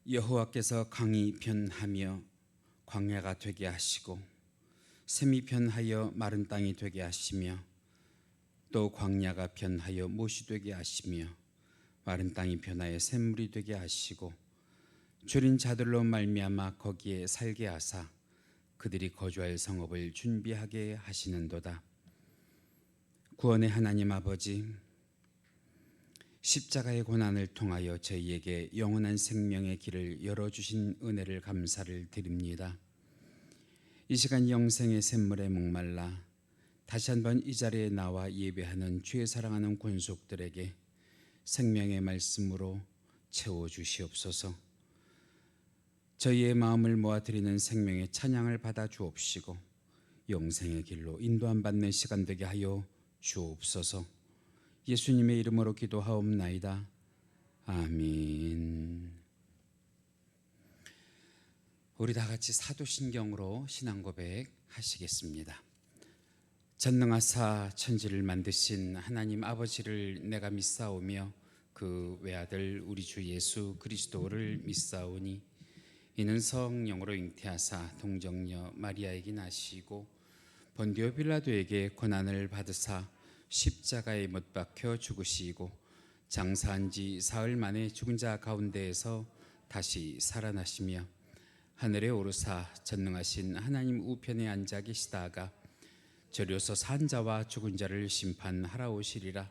여호와께서 강이 변하며 광야가 되게 하시고 샘이 변하여 마른 땅이 되게 하시며 또 광야가 변하여 못이 되게 하시며 마른 땅이 변하여 샘물이 되게 하시고 줄인 자들로 말미암아 거기에 살게 하사 그들이 거주할 성읍을 준비하게 하시는도다. 구원의 하나님 아버지, 십자가의 고난을 통하여 저희에게 영원한 생명의 길을 열어주신 은혜를 감사를 드립니다. 이 시간 영생의 샘물에 목말라 다시 한번 이 자리에 나와 예배하는 주의 사랑하는 권속들에게 생명의 말씀으로 채워주시옵소서. 저희의 마음을 모아드리는 생명의 찬양을 받아 주옵시고 영생의 길로 인도함 받는 시간 되게 하여 주옵소서. 예수님의 이름으로 기도하옵나이다. 아멘. 우리 다 같이 사도신경으로 신앙 고백 하시겠습니다. 전능하사 천지를 만드신 하나님 아버지를 내가 믿사오며 그 외아들 우리 주 예수 그리스도를 믿사오니 이는 성령으로 잉태하사 동정녀 마리아에게 나시고 본디오 빌라도에게 고난을 받으사 십자가에 못 박혀 죽으시고 장사한 지 사흘 만에 죽은 자 가운데에서 다시 살아나시며 하늘에 오르사 전능하신 하나님 우편에 앉아 계시다가 저리로서 산 자와 죽은 자를 심판하러 오시리라.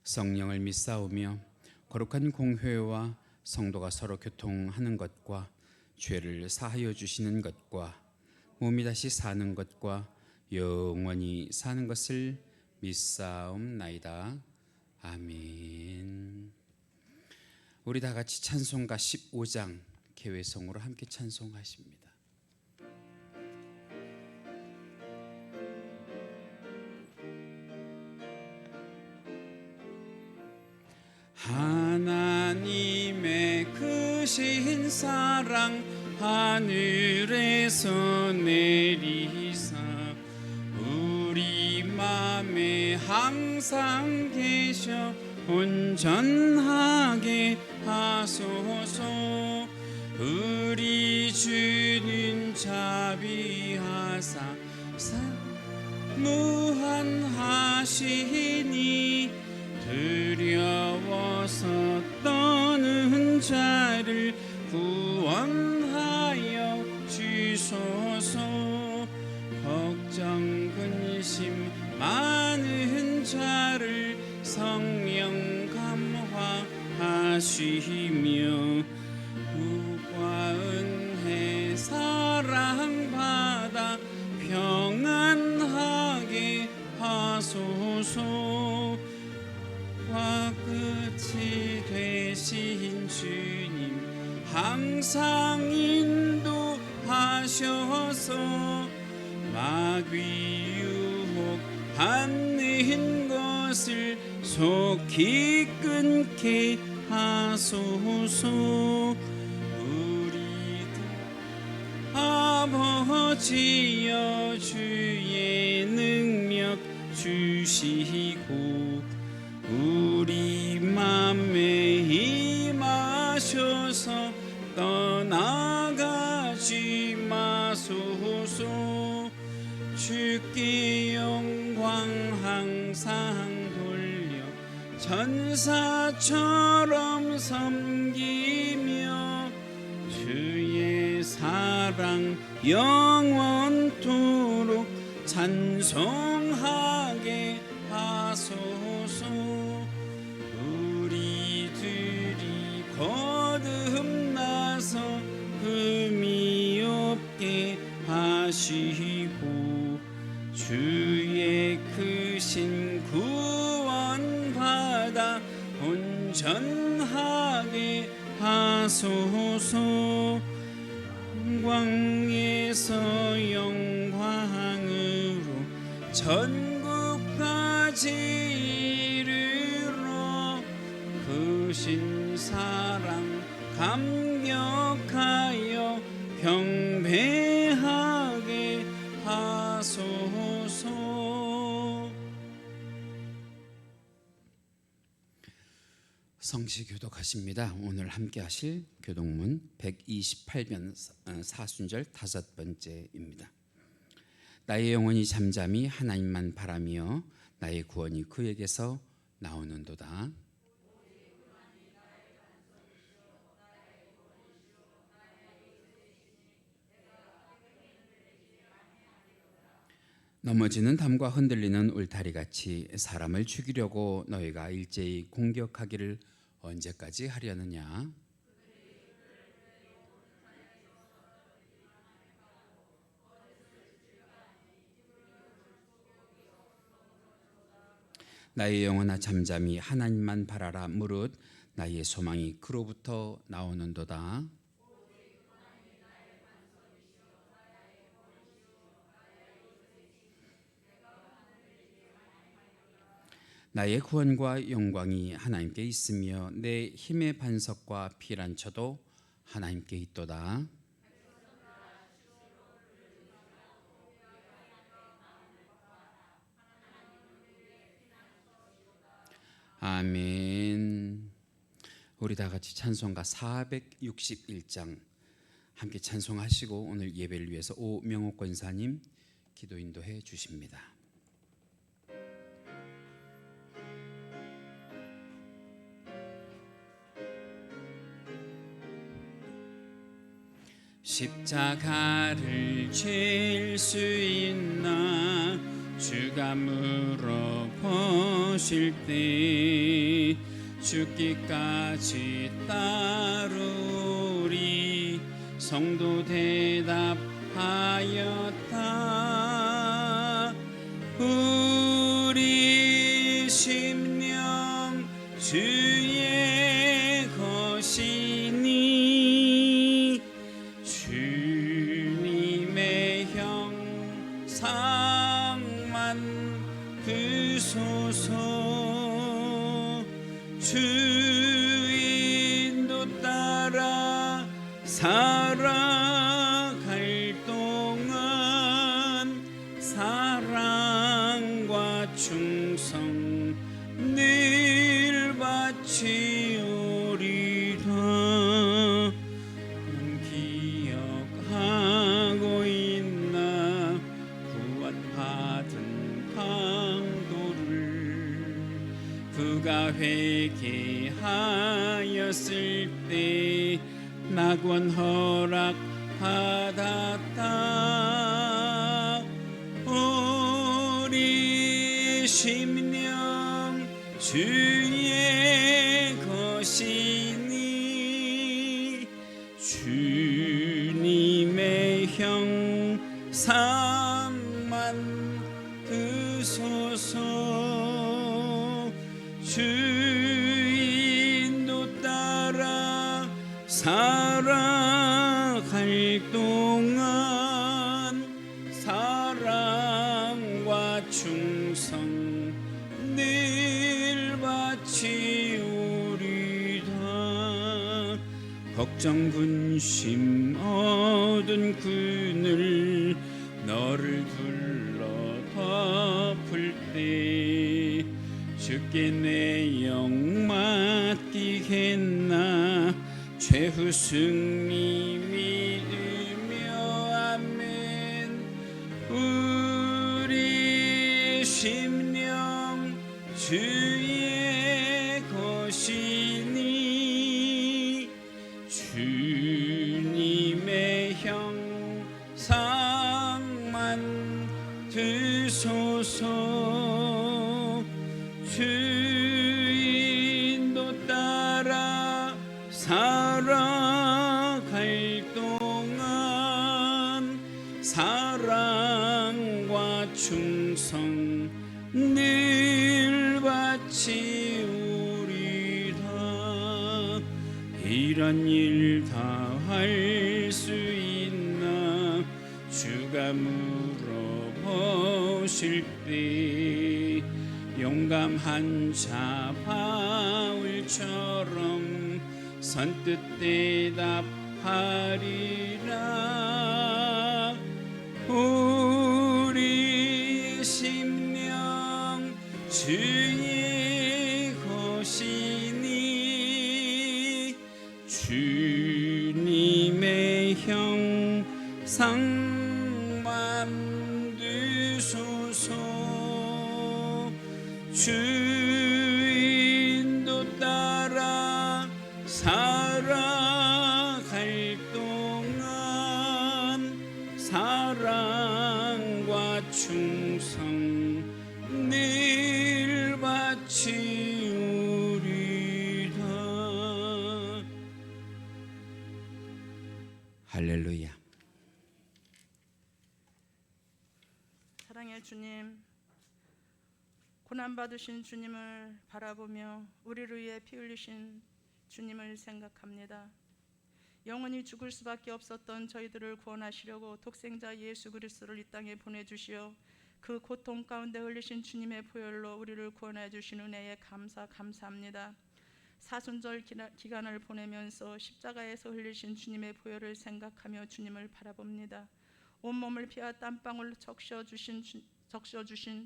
성령을 믿사오며 거룩한 공회와 성도가 서로 교통하는 것과 죄를 사하여 주시는 것과 몸이 다시 사는 것과 영원히 사는 것을 믿사옵나이다. 아멘. 우리 다 같이 찬송가 15장 개회성으로 함께 찬송하십니다. 하나님의 크신 사랑 하늘에서 내리사 우리 맘에 항상 계셔 온전하게 하소서. 우리 주는 자비하사 무한하시니 두려워서 떠는 자를 구원하여 주소서. 걱정 근심 많은 자를 성령 감화하시며 국과 은혜 사랑받아 평안하게 하소서. 과 끝이 되신 주님 항상 인도하셔서 마귀 유혹 받는 것을 속히 끊게 하소서. 우리들 아버지여 주의 능력 주시고 우리 맘에 임하셔서 떠나가지 마소서. 주께 영광 항상 돌려 천사처럼 섬기며 주의 사랑 영원토록 찬송하게 하소서. 우리들이 거듭나서 흠이 없게 하시고 주의 크신 구원 받아 온전하게 하소서. 영광에서 영광으로 천국까지 이르러 크신 사랑 감격하여 경배하게 하소서. 성시 교독하십니다. 오늘 함께 하실 교독문 128편 사순절 5번째입니다. 나의 영혼이 잠잠히 하나님만 바라며 나의 구원이 그에게서 나오는도다. 넘어지는 담과 흔들리는 울타리같이 사람을 죽이려고 너희가 일제히 공격하기를 언제까지 하려느냐? 나의 영혼아 잠잠히 하나님만 바라라. 무릇 나의 소망이 그로부터 나오는도다. 나의 구원과 영광이 하나님께 있으며 내 힘의 반석과 피난처도 하나님께 있도다. 아멘. 우리 다 같이 찬송가 461장 함께 찬송하시고 오늘 예배를 위해서 오명옥 권사님 기도 인도해 주십니다. 십자가를 질 수 있나 주가 물어보실 때 죽기까지 따르리 성도 대답하였다. 우리 심령 주의 것이니 주님의 형상만 드소서. 주인도 따라 살아갈 동안 사랑과 충성 늘 바치오리라. 기억하고 있나 구원받은 강도를 그가 회개하였을 때 낙원 허락받았다. 우리 심령 주의 것이니 주님의 형상만 드소서. 주인도 따라 살아갈 동안 사랑과 충성 늘 바치오리라. 걱정 근심 얻은 그늘 너를 둘러 덮을 때 주께 내 영 맡기겠나 최후 승리 믿으며 아멘. 우리 심령 주의 것이니 주님의 형상만 드소서. 주인도 따라 살아갈 동안 사랑과 충성 늘 바치오리라. 이런 일 다 할 수 있나 주가 물어보실 때 용감한 자 바울처럼 선뜻 대답하리라. 우리 심령 주의 것이니 상 만드소서. 주인도 따라 살아갈 동안 사랑과 충성 늘 바치우리다. 할렐루야. 사랑의 주님, 고난받으신 주님을 바라보며 우리를 위해 피 흘리신 주님을 생각합니다. 영원히 죽을 수밖에 없었던 저희들을 구원하시려고 독생자 예수 그리스도를 이 땅에 보내주시어 그 고통 가운데 흘리신 주님의 보혈로 우리를 구원해 주신 은혜에 감사합니다. 사순절 기간을 보내면서 십자가에서 흘리신 주님의 보혈을 생각하며 주님을 바라봅니다. 온몸을 피와 땀방울 적셔주신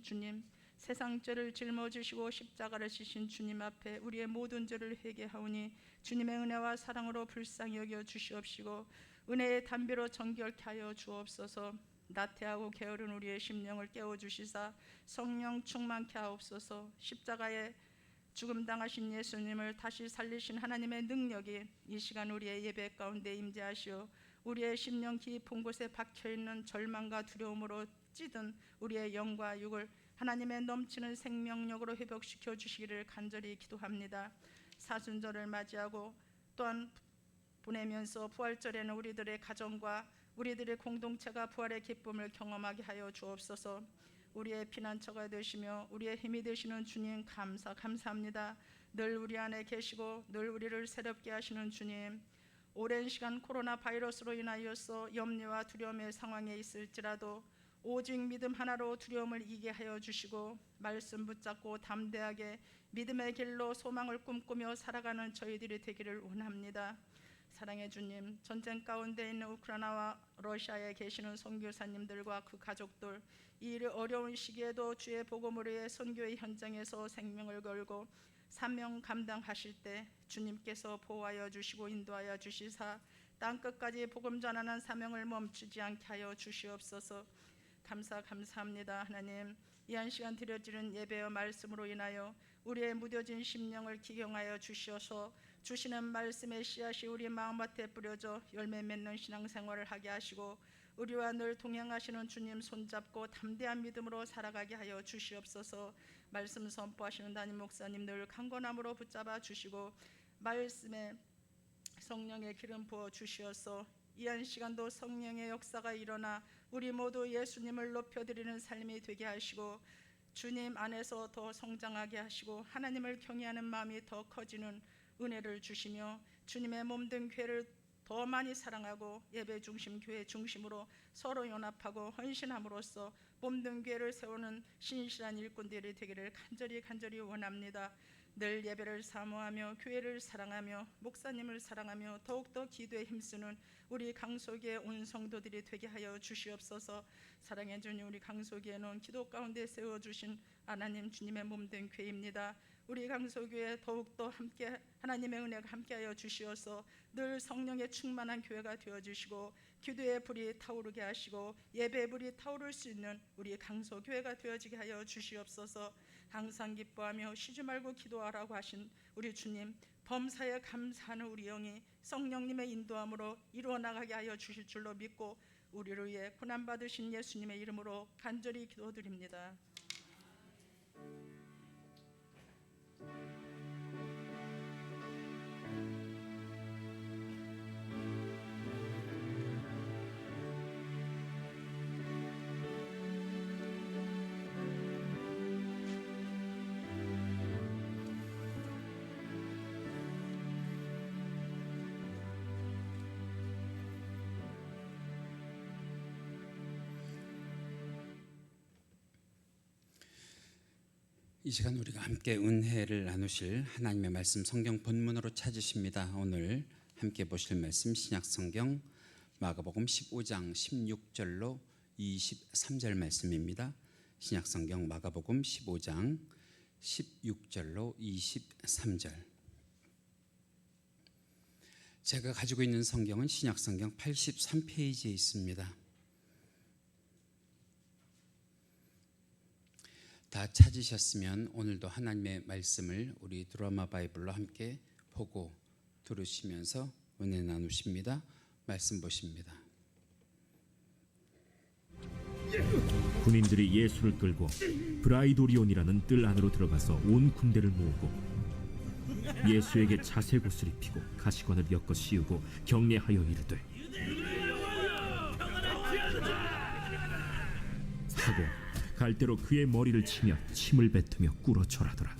주님, 세상 죄를 짊어지시고 십자가를 지신 주님 앞에 우리의 모든 죄를 회개하오니 주님의 은혜와 사랑으로 불쌍히 여겨 주시옵시고 은혜의 담비로 정결케 하여 주옵소서. 나태하고 게으른 우리의 심령을 깨워주시사 성령 충만케 하옵소서. 십자가에 죽음 당하신 예수님을 다시 살리신 하나님의 능력이 이 시간 우리의 예배 가운데 임재하시어 우리의 심령 깊은 곳에 박혀있는 절망과 두려움으로 찌든 우리의 영과 육을 하나님의 넘치는 생명력으로 회복시켜 주시기를 간절히 기도합니다. 사순절을 맞이하고 또한 보내면서 부활절에는 우리들의 가정과 우리들의 공동체가 부활의 기쁨을 경험하게 하여 주옵소서. 우리의 피난처가 되시며 우리의 힘이 되시는 주님 감사합니다. 늘 우리 안에 계시고 늘 우리를 새롭게 하시는 주님, 오랜 시간 코로나 바이러스로 인하여서 염려와 두려움의 상황에 있을지라도 오직 믿음 하나로 두려움을 이기게 하여 주시고 말씀 붙잡고 담대하게 믿음의 길로 소망을 꿈꾸며 살아가는 저희들이 되기를 원합니다. 사랑의 주님, 전쟁 가운데 있는 우크라이나와 러시아에 계시는 선교사님들과 그 가족들, 이 어려운 시기에도 주의 복음을 위해 선교의 현장에서 생명을 걸고 사명 감당하실 때 주님께서 보호하여 주시고 인도하여 주시사 땅끝까지 복음 전하는 사명을 멈추지 않게 하여 주시옵소서. 감사합니다. 하나님, 이 한 시간 드려지는 예배와 말씀으로 인하여 우리의 무뎌진 심령을 기경하여 주시어서 주시는 말씀의 씨앗이 우리 마음밭에 뿌려져 열매 맺는 신앙생활을 하게 하시고 우리와 늘 동행하시는 주님 손잡고 담대한 믿음으로 살아가게 하여 주시옵소서. 말씀 선포하시는 담임 목사님 늘 강건함으로 붙잡아 주시고 말씀에 성령의 기름 부어 주시어서 이 한 시간도 성령의 역사가 일어나 우리 모두 예수님을 높여드리는 삶이 되게 하시고 주님 안에서 더 성장하게 하시고 하나님을 경외하는 마음이 더 커지는 은혜를 주시며 주님의 몸된 교회를 더 많이 사랑하고 예배 중심 교회 중심으로 서로 연합하고 헌신함으로써 몸된 교회를 세우는 신실한 일꾼들이 되기를 간절히 원합니다. 늘 예배를 사모하며 교회를 사랑하며 목사님을 사랑하며 더욱더 기도에 힘쓰는 우리 강소교회 온 성도들이 되게 하여 주시옵소서. 사랑해 주님, 우리 강소교회는 기도 가운데 세워주신 하나님 주님의 몸된 교회입니다. 우리 강소교회 더욱더 함께 하나님의 은혜가 함께하여 주시어서 늘 성령의 충만한 교회가 되어주시고 기도의 불이 타오르게 하시고 예배의 불이 타오를 수 있는 우리 강소교회가 되어지게 하여 주시옵소서. 항상 기뻐하며 쉬지 말고 기도하라고 하신 우리 주님, 범사에 감사하는 우리 영이 성령님의 인도함으로 이루어 나가게 하여 주실 줄로 믿고 우리를 위해 고난받으신 예수님의 이름으로 간절히 기도드립니다. 이 시간 우리가 함께 은혜를 나누실 하나님의 말씀 성경 본문으로 찾으십니다. 오늘 함께 보실 말씀 신약성경 마가복음 15장 16절로 23절 말씀입니다. 신약성경 마가복음 15장 16절로 23절. 제가 가지고 있는 성경은 신약성경 83페이지에 있습니다. 다 찾으셨으면 오늘도 하나님의 말씀을 우리 드라마 바이블로 함께 보고 들으시면서 은혜 나누십니다. 말씀 보십니다. 군인들이 예수를 끌고 브라이도리온이라는 뜰 안으로 들어가서 온 군대를 모으고 예수에게 자색옷을 입히고 가시관을 엮어 씌우고 경례하여 이르되 하고 갈대로 그의 머리를 치며 침을 뱉으며 꿇어 절하더라.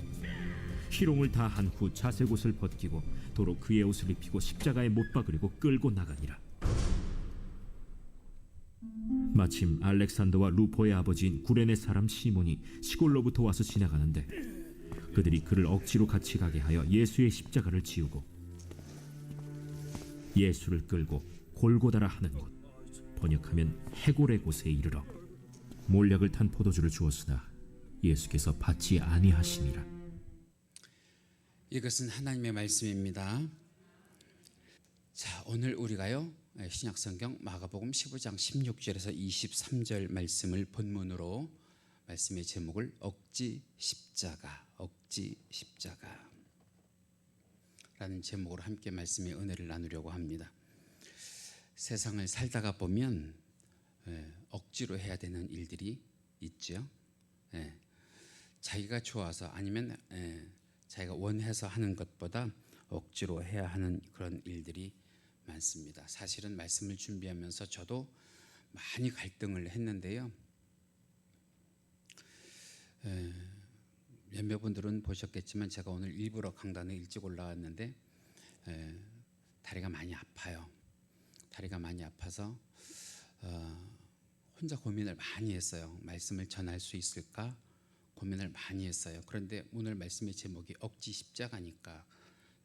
희롱을 다 한 후 자색옷을 벗기고 도로 그의 옷을 입히고 십자가에 못 박으려고 끌고 나가니라. 마침 알렉산더와 루포의 아버지인 구레네 사람 시몬이 시골로부터 와서 지나가는데 그들이 그를 억지로 같이 가게 하여 예수의 십자가를 지우고 예수를 끌고 골고다라 하는 곳, 번역하면 해골의 곳에 이르러 몰약을 탄 포도주를 주었으나 예수께서 받지 아니하시니라. 이것은 하나님의 말씀입니다. 자, 오늘 우리가요 신약성경 마가복음 15장 16절에서 23절 말씀을 본문으로 말씀의 제목을 억지 십자가라는 제목으로 함께 말씀의 은혜를 나누려고 합니다. 세상을 살다가 보면 억지로 해야 되는 일들이 있죠. 자기가 좋아서 아니면 자기가 원해서 하는 것보다 억지로 해야 하는 그런 일들이 많습니다. 사실은 말씀을 준비하면서 저도 많이 갈등을 했는데요. 몇몇 분들은 보셨겠지만 제가 오늘 일부러 강단에 일찍 올라왔는데 다리가 많이 아파요. 다리가 많이 아파서 혼자 고민을 많이 했어요. 말씀을 전할 수 있을까 고민을 많이 했어요. 그런데 오늘 말씀의 제목이 억지 십자가니까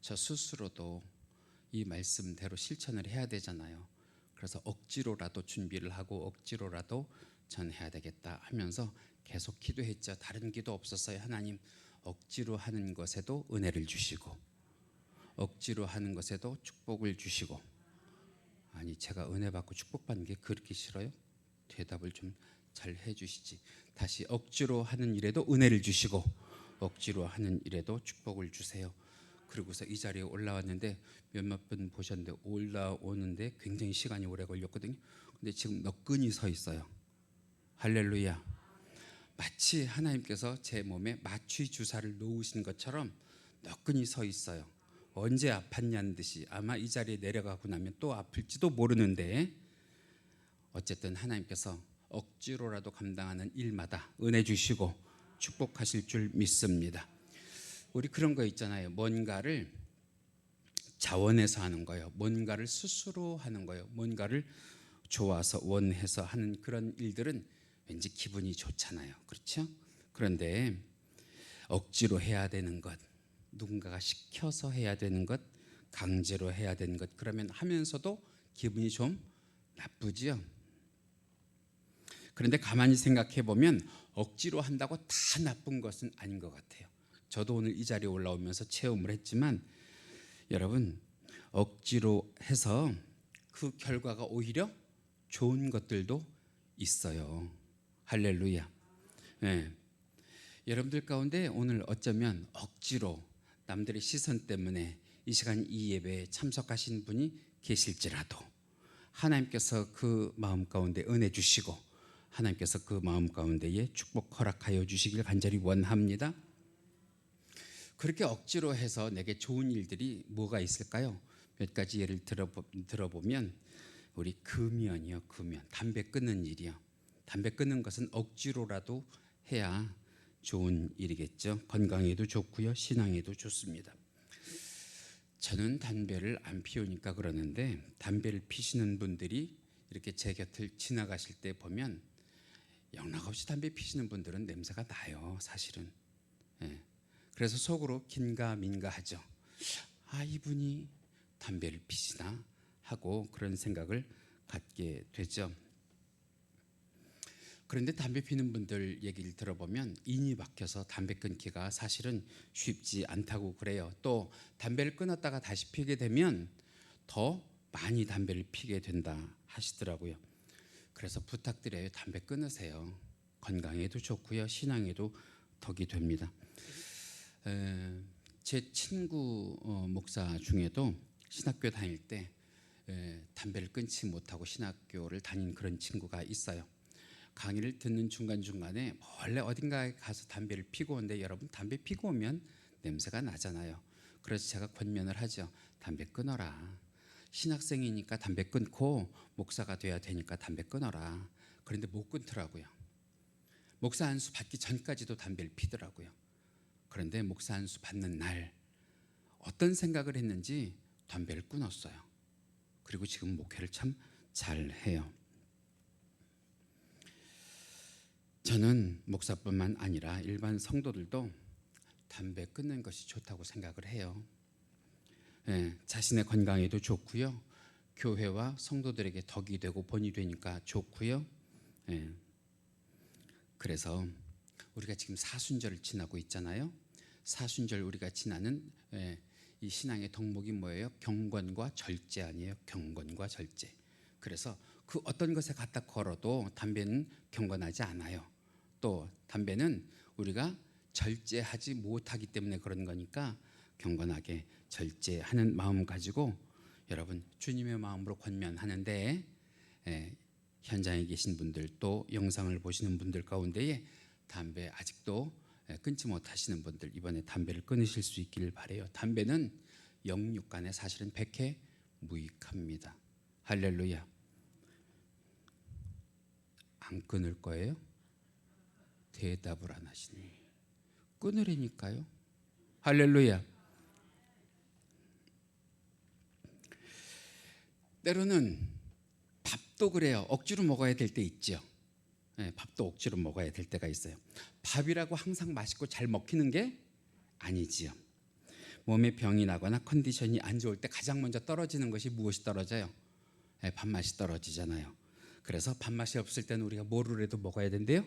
저 스스로도 이 말씀대로 실천을 해야 되잖아요. 그래서 억지로라도 준비를 하고 억지로라도 전해야 되겠다 하면서 계속 기도했죠. 다른 기도 없었어요. 하나님, 억지로 하는 것에도 은혜를 주시고 억지로 하는 것에도 축복을 주시고. 아니, 제가 은혜 받고 축복받는 게 그렇게 싫어요? 대답을 좀 잘 해주시지. 다시, 억지로 하는 일에도 은혜를 주시고 억지로 하는 일에도 축복을 주세요. 그리고서 이 자리에 올라왔는데 몇몇 분 보셨는데 올라오는데 굉장히 시간이 오래 걸렸거든요. 근데 지금 너끈히 서 있어요. 할렐루야. 마치 하나님께서 제 몸에 마취 주사를 놓으신 것처럼 너끈히 서 있어요. 언제 아팠냐는 듯이. 아마 이 자리에 내려가고 나면 또 아플지도 모르는데 어쨌든 하나님께서 억지로라도 감당하는 일마다 은혜 주시고 축복하실 줄 믿습니다. 우리 그런 거 있잖아요. 뭔가를 자원해서 하는 거예요. 뭔가를 스스로 하는 거예요. 뭔가를 좋아서 원해서 하는 그런 일들은 왠지 기분이 좋잖아요. 그렇죠? 그런데 억지로 해야 되는 것, 누군가가 시켜서 해야 되는 것, 강제로 해야 되는 것, 그러면 하면서도 기분이 좀 나쁘지요. 그런데 가만히 생각해 보면 억지로 한다고 다 나쁜 것은 아닌 것 같아요. 저도 오늘 이 자리에 올라오면서 체험을 했지만 여러분, 억지로 해서 그 결과가 오히려 좋은 것들도 있어요. 할렐루야. 여러분들 가운데 오늘 어쩌면 억지로 남들의 시선 때문에 이 시간 이 예배에 참석하신 분이 계실지라도 하나님께서 그 마음 가운데 은혜 주시고 하나님께서 그 마음 가운데에 축복 허락하여 주시길 간절히 원합니다. 그렇게 억지로 해서 내게 좋은 일들이 뭐가 있을까요? 몇 가지 예를 들어보면 우리 금연이요. 금연. 담배 끊는 일이요. 담배 끊는 것은 억지로라도 해야 좋은 일이겠죠. 건강에도 좋고요. 신앙에도 좋습니다. 저는 담배를 안 피우니까 그러는데 담배를 피시는 분들이 이렇게 제 곁을 지나가실 때 보면 영락없이 담배 피시는 분들은 냄새가 나요. 사실은. 그래서 속으로 긴가민가 하죠. 아, 이분이 담배를 피시나 하고 그런 생각을 갖게 되죠. 그런데 담배 피는 분들 얘기를 들어보면 인이 박혀서 담배 끊기가 사실은 쉽지 않다고 그래요. 또 담배를 끊었다가 다시 피게 되면 더 많이 담배를 피게 된다 하시더라고요. 그래서 부탁드려요. 담배 끊으세요. 건강에도 좋고요. 신앙에도 덕이 됩니다. 제 친구 목사 중에도 신학교 다닐 때 담배를 끊지 못하고 신학교를 다닌 그런 친구가 있어요. 강의를 듣는 중간중간에 원래 어딘가에 가서 담배를 피고 오는데 여러분 담배 피고 오면 냄새가 나잖아요. 그래서 제가 권면을 하죠. 담배 끊어라. 신학생이니까 담배 끊고 목사가 돼야 되니까 담배 끊어라. 그런데 못 끊더라고요. 목사 안수 받기 전까지도 담배를 피더라고요. 그런데 목사 안수 받는 날 어떤 생각을 했는지 담배를 끊었어요. 그리고 지금 목회를 참 잘해요. 저는 목사뿐만 아니라 일반 성도들도 담배 끊는 것이 좋다고 생각을 해요. 자신의 건강에도 좋고요. 교회와 성도들에게 덕이 되고 본이 되니까 좋고요. 그래서 우리가 지금 사순절을 지나고 있잖아요. 사순절 우리가 지나는 이 신앙의 덕목이 뭐예요? 경건과 절제 아니에요? 경건과 절제. 그래서 그 어떤 것에 갖다 걸어도 담배는 경건하지 않아요. 또 담배는 우리가 절제하지 못하기 때문에 그런 거니까 경건하게 절제하는 마음 가지고 여러분 주님의 마음으로 권면하는데 현장에 계신 분들 또 영상을 보시는 분들 가운데에 담배 아직도 끊지 못하시는 분들 이번에 담배를 끊으실 수 있기를 바라요. 담배는 영육간에 사실은 백해 무익합니다. 할렐루야. 안 끊을 거예요? 대답을 안 하시네. 끊으라니까요. 할렐루야. 때로는 밥도 그래요. 억지로 먹어야 될 때 있죠. 밥도 억지로 먹어야 될 때가 있어요. 밥이라고 항상 맛있고 잘 먹히는 게 아니지요. 몸에 병이 나거나 컨디션이 안 좋을 때 가장 먼저 떨어지는 것이 무엇이 떨어져요? 밥맛이 떨어지잖아요. 그래서 밥맛이 없을 때는 우리가 뭐로라도 먹어야 된대요?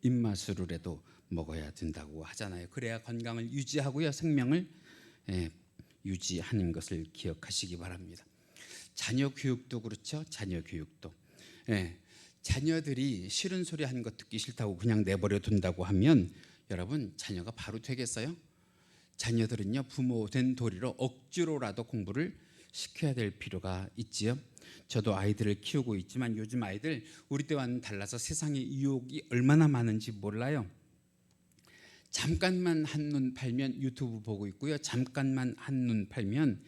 입맛으로라도 먹어야 된다고 하잖아요. 그래야 건강을 유지하고요. 생명을 유지하는 것을 기억하시기 바랍니다. 자녀 교육도 그렇죠. 자녀 교육도. 자녀들이 싫은 소리 하는 거 듣기 싫다고 그냥 내버려 둔다고 하면 여러분 자녀가 바로 되겠어요? 자녀들은요 부모 된 도리로 억지로라도 공부를 시켜야 될 필요가 있지요. 저도 아이들을 키우고 있지만 요즘 아이들 우리 때와는 달라서 세상의 유혹이 얼마나 많은지 몰라요. 잠깐만 한눈 팔면 유튜브 보고 있고요. 잠깐만 한눈 팔면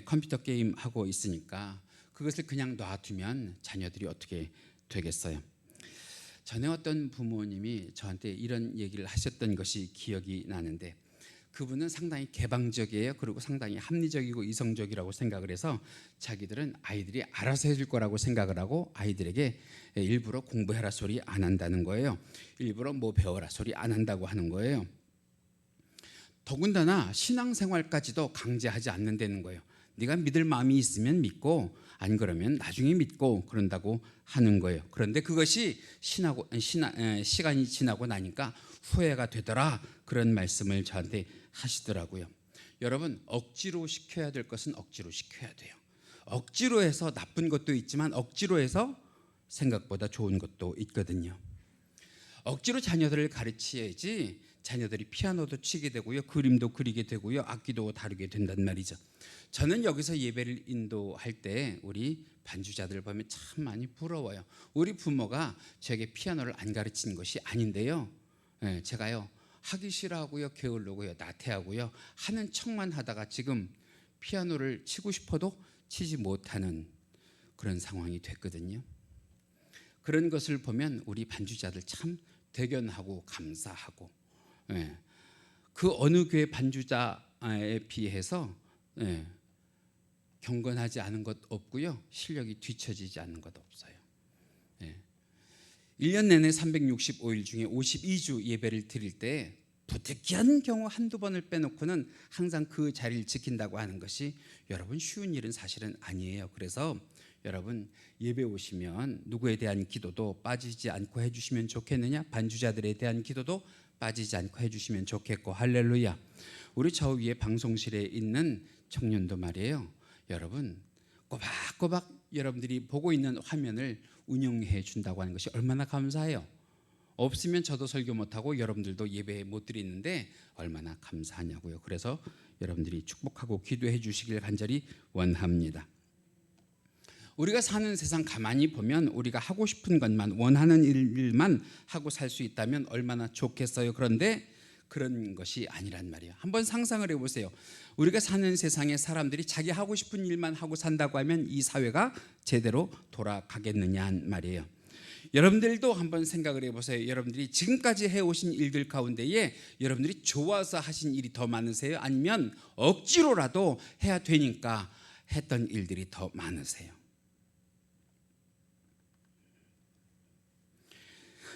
컴퓨터 게임 하고 있으니까 그것을 그냥 놔두면 자녀들이 어떻게 되겠어요. 전에 어떤 부모님이 저한테 이런 얘기를 하셨던 것이 기억이 나는데 그분은 상당히 개방적이에요. 그리고 상당히 합리적이고 이성적이라고 생각을 해서 자기들은 아이들이 알아서 해줄 거라고 생각을 하고 아이들에게 일부러 공부해라 소리 안 한다는 거예요. 일부러 뭐 배워라 소리 안 한다고 하는 거예요. 더군다나 신앙생활까지도 강제하지 않는다는 거예요. 네가 믿을 마음이 있으면 믿고 안 그러면 나중에 믿고 그런다고 하는 거예요. 그런데 그것이 시간이 지나고 나니까 후회가 되더라 그런 말씀을 저한테 하시더라고요. 여러분 억지로 시켜야 될 것은 억지로 시켜야 돼요. 억지로 해서 나쁜 것도 있지만 억지로 해서 생각보다 좋은 것도 있거든요. 억지로 자녀들을 가르쳐야지 자녀들이 피아노도 치게 되고요. 그림도 그리게 되고요. 악기도 다루게 된단 말이죠. 저는 여기서 예배를 인도할 때 우리 반주자들 보면 참 많이 부러워요. 우리 부모가 저에게 피아노를 안 가르친 것이 아닌데요. 제가요 하기 싫어하고요. 게을르고요. 나태하고요. 하는 척만 하다가 지금 피아노를 치고 싶어도 치지 못하는 그런 상황이 됐거든요. 그런 것을 보면 우리 반주자들 참 대견하고 감사하고 그 어느 교회 반주자에 비해서 경건하지 않은 것 없고요. 실력이 뒤처지지 않는 것 없어요. 1년 내내 365일 중에 52주 예배를 드릴 때 부득이한 경우 한두 번을 빼놓고는 항상 그 자리를 지킨다고 하는 것이 여러분 쉬운 일은 사실은 아니에요. 그래서 여러분 예배 오시면 누구에 대한 기도도 빠지지 않고 해주시면 좋겠느냐? 반주자들에 대한 기도도 빠지지 않고 해주시면 좋겠고 할렐루야. 우리 저 위에 방송실에 있는 청년도 말이에요. 여러분 꼬박꼬박 여러분들이 보고 있는 화면을 운영해 준다고 하는 것이 얼마나 감사해요. 없으면 저도 설교 못하고 여러분들도 예배 못 드리는데 얼마나 감사하냐고요. 그래서 여러분들이 축복하고 기도해 주시길 간절히 원합니다. 우리가 사는 세상 가만히 보면 우리가 하고 싶은 것만, 원하는 일만 하고 살 수 있다면 얼마나 좋겠어요. 그런데 그런 것이 아니란 말이에요. 한번 상상을 해보세요. 우리가 사는 세상에 사람들이 자기 하고 싶은 일만 하고 산다고 하면 이 사회가 제대로 돌아가겠느냐 말이에요. 여러분들도 한번 생각을 해보세요. 여러분들이 지금까지 해오신 일들 가운데에 여러분들이 좋아서 하신 일이 더 많으세요? 아니면 억지로라도 해야 되니까 했던 일들이 더 많으세요?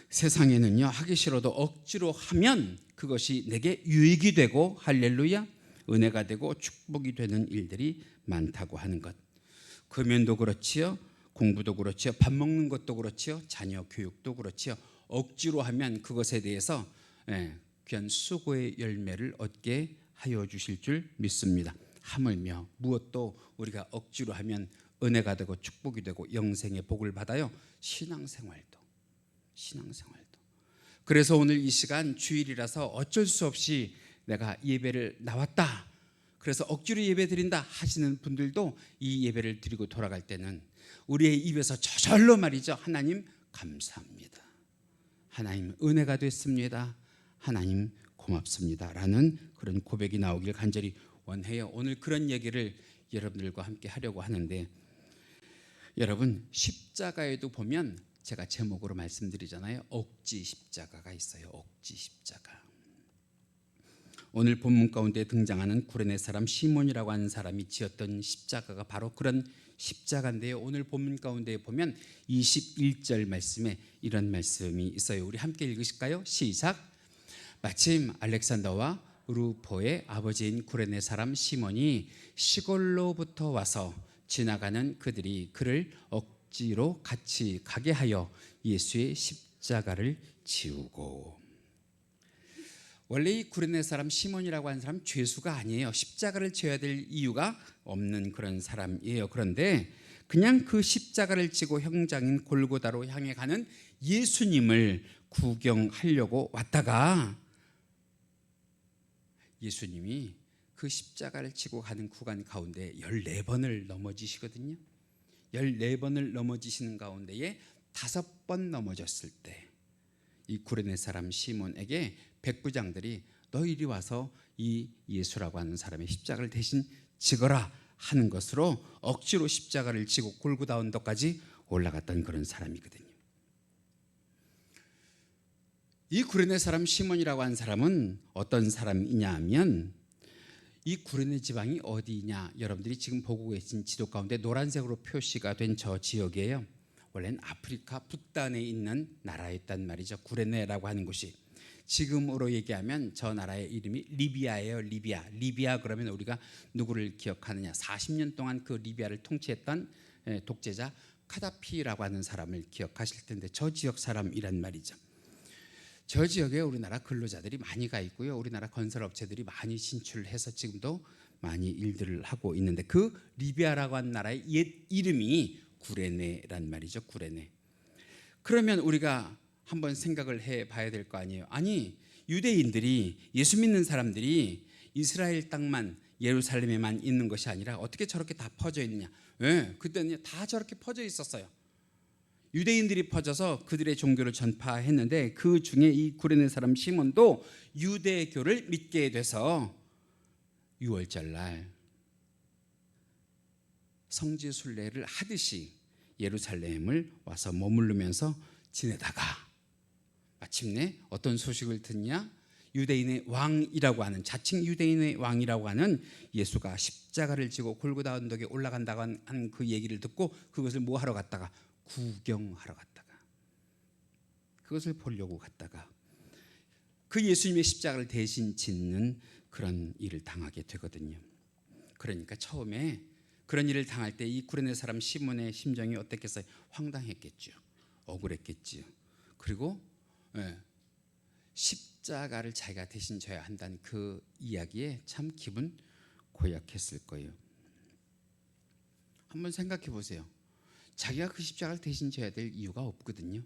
세상에는요, 하기 싫어도 억지로 하면 그것이 내게 유익이 되고 할렐루야 은혜가 되고 축복이 되는 일들이 많다고 하는 것. 금연도 그렇지요, 공부도 그렇지요, 밥 먹는 것도 그렇지요, 자녀 교육도 그렇지요. 억지로 하면 그것에 대해서 귀한 수고의 열매를 얻게 하여 주실 줄 믿습니다. 하물며 무엇도 우리가 억지로 하면 은혜가 되고 축복이 되고 영생의 복을 받아요. 신앙생활도. 그래서 오늘 이 시간 주일이라서 어쩔 수 없이 내가 예배를 나왔다, 그래서 억지로 예배 드린다 하시는 분들도 이 예배를 드리고 돌아갈 때는 우리의 입에서 저절로 말이죠. 하나님 감사합니다, 하나님 은혜가 됐습니다, 하나님 고맙습니다 라는 그런 고백이 나오길 간절히 원해요. 오늘 그런 얘기를 여러분들과 함께 하려고 하는데, 여러분 십자가에도 보면 제가 제목으로 말씀드리잖아요. 억지 십자가가 있어요. 억지 십자가. 오늘 본문 가운데 등장하는 구레네 사람 시몬이라고 하는 사람이 지었던 십자가가 바로 그런 십자가인데요. 오늘 본문 가운데 보면 21절 말씀에 이런 말씀이 있어요. 우리 함께 읽으실까요? 시작. 마침 알렉산더와 루포의 아버지인 구레네 사람 시몬이 시골로부터 와서 지나가는 그들이 그를 억지로 같이 가게 하여 예수의 십자가를 지우고. 원래 이 구레네 사람 시몬이라고 하는 사람 죄수가 아니에요. 십자가를 지어야 될 이유가 없는 그런 사람이에요. 그런데 그냥 그 십자가를 지고 형장인 골고다로 향해 가는 예수님을 구경하려고 왔다가 예수님이 그 십자가를 지고 가는 구간 가운데 14번을 넘어지시거든요. 14번을 넘어지시는 가운데에 5번 넘어졌을 때 이 구레네 사람 시몬에게 백부장들이 너 이리 와서 이 예수라고 하는 사람의 십자가를 대신 지거라 하는 것으로 억지로 십자가를 지고 골고다 언덕까지 올라갔던 그런 사람이거든요. 이 구레네 사람 시몬이라고 하는 사람은 어떤 사람이냐 하면, 이 구레네 지방이 어디냐, 여러분들이 지금 보고 계신 지도 가운데 노란색으로 표시가 된 저 지역이에요. 원래는 아프리카 북단에 있는 나라였단 말이죠. 구레네라고 하는 곳이. 지금으로 얘기하면 저 나라의 이름이 리비아예요. 리비아 그러면 우리가 누구를 기억하느냐, 40년 동안 그 리비아를 통치했던 독재자 카다피라고 하는 사람을 기억하실 텐데, 저 지역 사람이란 말이죠. 저 지역에 우리나라 근로자들이 많이 가 있고요, 우리나라 건설업체들이 많이 진출해서 지금도 많이 일들을 하고 있는데, 그 리비아라고 하는 나라의 옛 이름이 구레네란 말이죠. 구레네. 그러면 우리가 한번 생각을 해봐야 될 거 아니에요. 아니, 유대인들이, 예수 믿는 사람들이 이스라엘 땅만, 예루살렘에만 있는 것이 아니라 어떻게 저렇게 다 퍼져 있느냐. 왜? 그때는 다 저렇게 퍼져 있었어요. 유대인들이 퍼져서 그들의 종교를 전파했는데, 그 중에 이 구레네 사람 시몬도 유대교를 믿게 돼서 6월절 날 성지순례를 하듯이 예루살렘을 와서 머무르면서 지내다가 마침내 어떤 소식을 듣냐, 유대인의 왕이라고 하는, 자칭 유대인의 왕이라고 하는 예수가 십자가를 지고 골고다 언덕에 올라간다고 하는 그 얘기를 듣고 그것을 뭐 하러 갔다가, 구경하러 갔다가, 그것을 보려고 갔다가 그 예수님의 십자가를 대신 짓는 그런 일을 당하게 되거든요. 그러니까 처음에 그런 일을 당할 때 이 구레네 사람 시몬의 심정이 어땠겠어요? 황당했겠죠. 억울했겠죠. 그리고 십자가를 자기가 대신 져야 한다는 그 이야기에 참 기분 고약했을 거예요. 한번 생각해 보세요. 자기가 그 십자가를 대신 져야 될 이유가 없거든요.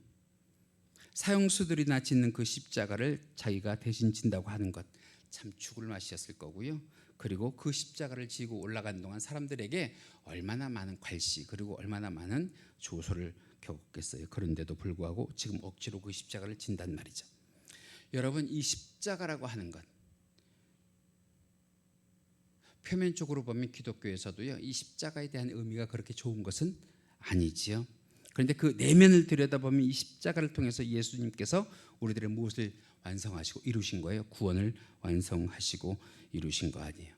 사형수들이나 짓는 그 십자가를 자기가 대신 진다고 하는 것, 참 죽을 맛이었을 거고요. 그리고 그 십자가를 지고 올라간 동안 사람들에게 얼마나 많은 괄시 그리고 얼마나 많은 조소를 겪었겠어요. 그런데도 불구하고 지금 억지로 그 십자가를 진단 말이죠. 여러분, 이 십자가라고 하는 것, 표면적으로 보면 기독교에서도요, 이 십자가에 대한 의미가 그렇게 좋은 것은 아니지요. 그런데 그 내면을 들여다보면 이 십자가를 통해서 예수님께서 우리들의 무엇을 완성하시고 이루신 거예요? 구원을 완성하시고 이루신 거 아니에요.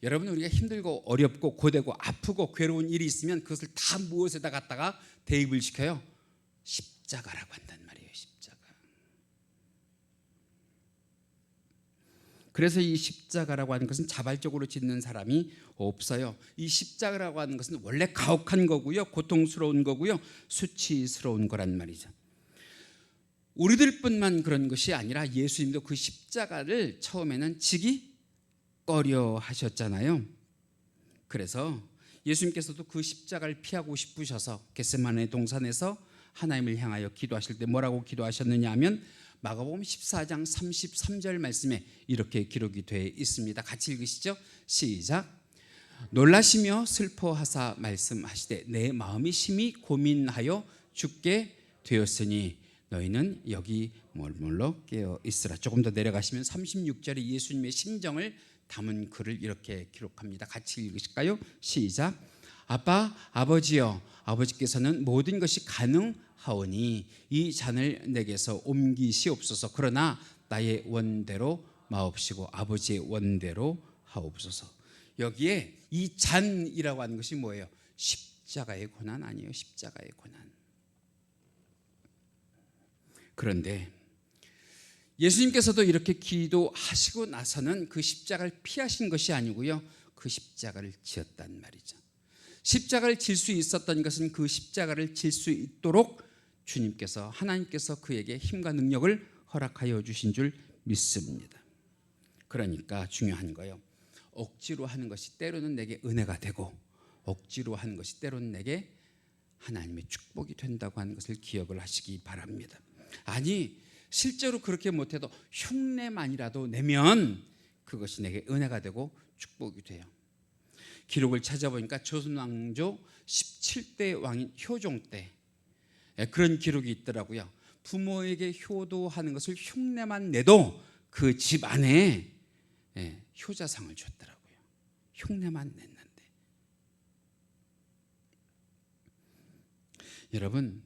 여러분, 우리가 힘들고 어렵고 고되고 아프고 괴로운 일이 있으면 그것을 다 무엇에다 갖다가 대입을 시켜요? 십자가라고 한단 말이에요. 십자가. 그래서 이 십자가라고 하는 것은 자발적으로 짓는 사람이 없어요. 이 십자가라고 하는 것은 원래 가혹한 거고요, 고통스러운 거고요, 수치스러운 거란 말이죠. 우리들뿐만 그런 것이 아니라 예수님도 그 십자가를 처음에는 지기 꺼려 하셨잖아요. 그래서 예수님께서도 그 십자가를 피하고 싶으셔서 겟세마네 동산에서 하나님을 향하여 기도하실 때 뭐라고 기도하셨느냐 하면 마가복음 14장 33절 말씀에 이렇게 기록이 되어 있습니다. 같이 읽으시죠. 시작. 놀라시며 슬퍼하사 말씀하시되 내 마음이 심히 고민하여 죽게 되었으니 너희는 여기 머물러 깨어 있으라. 조금 더 내려가시면 36절에 예수님의 심정을 담은 글을 이렇게 기록합니다. 같이 읽으실까요? 시작. 아빠, 아버지여, 아버지께서는 모든 것이 가능하오니 이 잔을 내게서 옮기시옵소서. 그러나 나의 원대로 마옵시고 아버지의 원대로 하옵소서. 여기에 이 잔이라고 하는 것이 뭐예요? 십자가의 고난 아니에요? 십자가의 고난. 그런데 예수님께서도 이렇게 기도하시고 나서는 그 십자가를 피하신 것이 아니고요, 그 십자가를 지었단 말이죠. 십자가를 질 수 있었던 것은 그 십자가를 질 수 있도록 주님께서, 하나님께서 그에게 힘과 능력을 허락하여 주신 줄 믿습니다. 그러니까 중요한 거예요. 억지로 하는 것이 때로는 내게 은혜가 되고 억지로 하는 것이 때로는 내게 하나님의 축복이 된다고 하는 것을 기억을 하시기 바랍니다. 아니, 실제로 그렇게 못해도 흉내만이라도 내면 그것이 내게 은혜가 되고 축복이 돼요. 기록을 찾아보니까 조선왕조 17대 왕인 효종 때 그런 기록이 있더라고요. 부모에게 효도하는 것을 흉내만 내도 그 집 안에 효자상을 줬더라고요. 흉내만 냈는데. 여러분,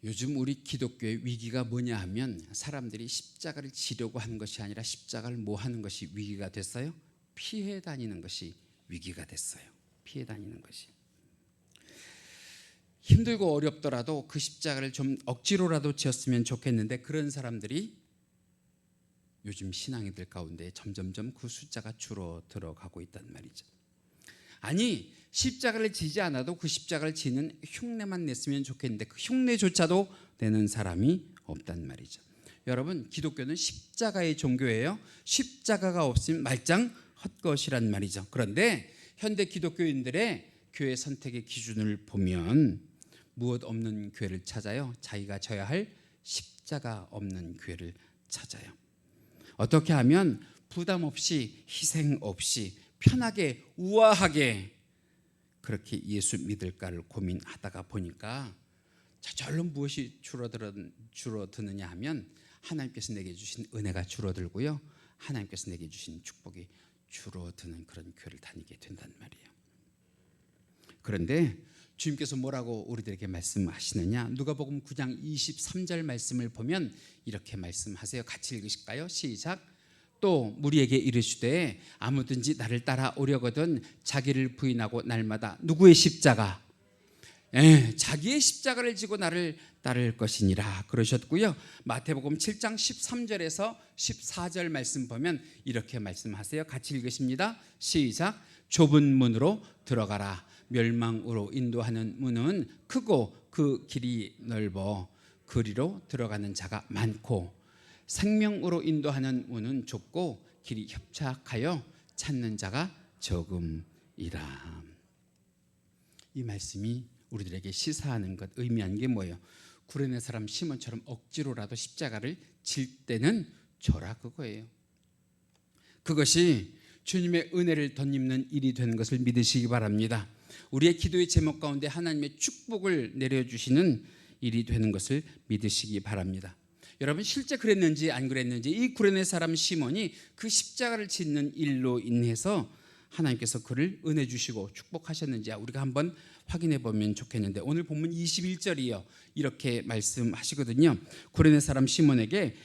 요즘 우리 기독교의 위기가 뭐냐 하면 사람들이 십자가를 지려고 하는 것이 아니라 십자가를 뭐 하는 것이 위기가 됐어요? 피해 다니는 것이 위기가 됐어요. 피해 다니는 것이. 힘들고 어렵더라도 그 십자가를 좀 억지로라도 지었으면 좋겠는데 그런 사람들이 요즘 신앙이들 가운데 점점점 그 숫자가 줄어들어가고 있단 말이죠. 아니, 십자가를 지지 않아도 그 십자가를 지는 흉내만 냈으면 좋겠는데 그 흉내조차도 내는 사람이 없단 말이죠. 여러분, 기독교는 십자가의 종교예요. 십자가가 없으면 말짱 헛것이란 말이죠. 그런데 현대 기독교인들의 교회 선택의 기준을 보면 무엇 없는 교회를 찾아요? 자기가 져야 할 십자가 없는 교회를 찾아요. 어떻게 하면 부담 없이 희생 없이 편하게 우아하게 그렇게 예수 믿을까를 고민하다가 보니까 저절로 무엇이 줄어드느냐 하면 하나님께서 내게 주신 은혜가 줄어들고요, 하나님께서 내게 주신 축복이 줄어드는 그런 교회를 다니게 된단 말이에요. 그런데 주님께서 뭐라고 우리들에게 말씀하시느냐? 누가복음 9장 23절 말씀을 보면 이렇게 말씀하세요. 같이 읽으실까요? 시작. 또 무리에게 이르시되 아무든지 나를 따라오려거든 자기를 부인하고 날마다 누구의 십자가? 자기의 십자가를 지고 나를 따를 것이니라 그러셨고요. 마태복음 7장 13절에서 14절 말씀 보면 이렇게 말씀하세요. 같이 읽으십니다. 시작. 좁은 문으로 들어가라. 멸망으로 인도하는 문은 크고 그 길이 넓어 그리로 들어가는 자가 많고 생명으로 인도하는 문은 좁고 길이 협착하여 찾는 자가 적음이라. 이 말씀이 우리들에게 시사하는 것, 의미하는 게 뭐예요? 구레네 사람 시몬처럼 억지로라도 십자가를 질 때는 져라 그거예요. 그것이 주님의 은혜를 덧입는 일이 되는 것을 믿으시기 바랍니다. 우리의 기도의 제목 가운데 하나님의 축복을 내려주시는 일이 되는 것을 믿으시기 바랍니다. 여러분 실제 그랬는지 안 그랬는지 이 구레네 사람 시몬이 그 십자가를 짓는 일로 인해서 하나님께서 그를 은혜 주시고 축복하셨는지 우리가 한번 확인해 보면 좋겠는데 오늘 본문 21절이요 이렇게 말씀하시거든요. 구레네 사람 시몬에게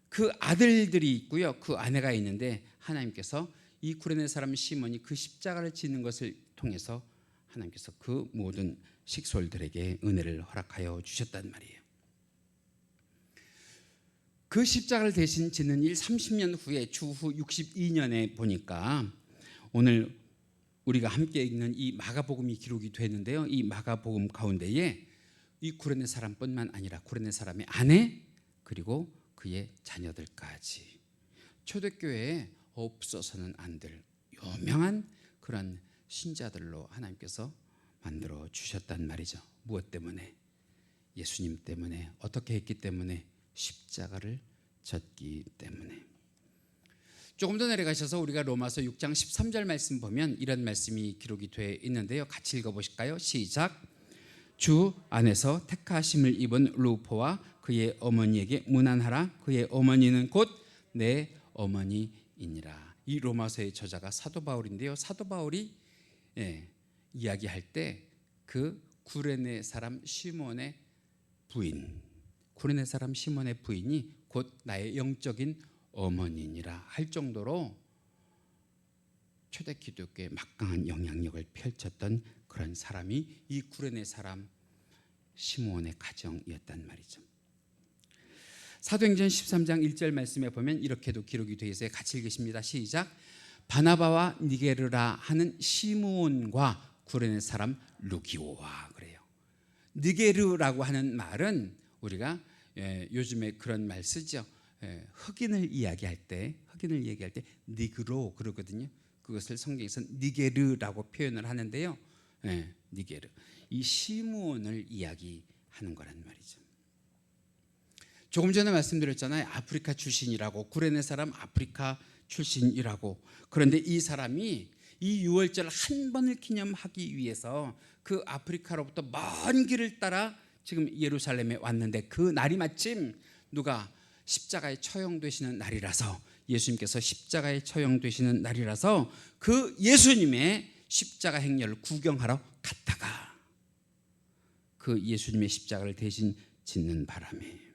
그 아들들이 있고요 그 아내가 있는데 하나님께서 이 구레네 사람 시몬이 그 십자가를 짓는 것을 통해서 하나님께서 그 모든 식솔들에게 은혜를 허락하여 주셨단 말이에요. 그 십자가를 대신 짓는 일 30년 후에 주후 62년에 보니까 오늘 우리가 함께 읽는 이 마가복음이 기록이 되는데요. 이 마가복음 가운데에 이 구레네 사람뿐만 아니라 구레네 사람의 아내 그리고 그의 자녀들까지 초대교회에 없어서는 안 될 유명한 그런 신자들로 하나님께서 만들어 주셨단 말이죠. 무엇 때문에? 예수님 때문에. 어떻게 했기 때문에? 십자가를 졌기 때문에. 조금 더 내려가셔서 우리가 로마서 6장 13절 말씀 보면 이런 말씀이 기록이 되어 있는데요. 같이 읽어보실까요? 시작. 주 안에서 택하심을 입은 루포와 그의 어머니에게 문안하라. 그의 어머니는 곧 내 어머니이니라. 이 로마서의 저자가 사도 바울인데요. 사도 바울이 이야기할 때 그 구레네 사람 시몬의 부인, 구레네 사람 시몬의 부인이 곧 나의 영적인 어머니니라 할 정도로 초대 기독교에 막강한 영향력을 펼쳤던 그런 사람이 이 구레네 사람 시몬의 가정이었단 말이죠. 사도행전 13장 1절 말씀에 보면 이렇게도 기록이 되어 있어요. 같이 읽겠습니다. 시작. 바나바와 니게르라 하는 시므온과 구레네 사람 루기오와 그래요. 니게르라고 하는 말은 우리가 요즘에 그런 말 쓰죠. 흑인을 이야기할 때 니그로 그러거든요. 그것을 성경에서 니게르라고 표현을 하는데요. 니게르. 이 시므온을 이야기하는 거란 말이죠. 조금 전에 말씀드렸잖아요. 아프리카 출신이라고. 구레네 사람 아프리카 출신이라고. 그런데 이 사람이 이 유월절 한 번을 기념하기 위해서 그 아프리카로부터 먼 길을 따라 지금 예루살렘에 왔는데 그 날이 마침 누가 십자가에 처형되시는 날이라서 예수님께서 십자가에 처형되시는 날이라서 그 예수님의 십자가 행렬을 구경하러 갔다가 그 예수님의 십자가를 대신 짓는 바람에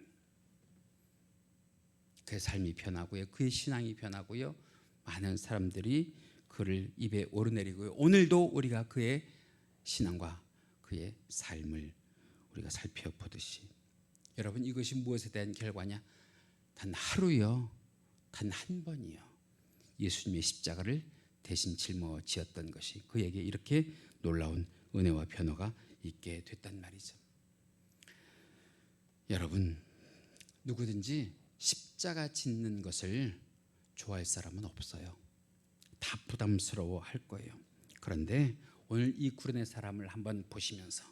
그의 삶이 변하고요. 그의 신앙이 변하고요. 많은 사람들이 그를 입에 오르내리고요. 오늘도 우리가 그의 신앙과 그의 삶을 우리가 살펴보듯이 여러분 이것이 무엇에 대한 결과냐? 단 하루요. 단 한 번이요. 예수님의 십자가를 대신 짊어지었던 것이 그에게 이렇게 놀라운 은혜와 변화가 있게 됐단 말이죠. 여러분 누구든지 십자가 짓는 것을 좋아할 사람은 없어요. 다 부담스러워 할 거예요. 그런데 오늘 이 구레네 사람을 한번 보시면서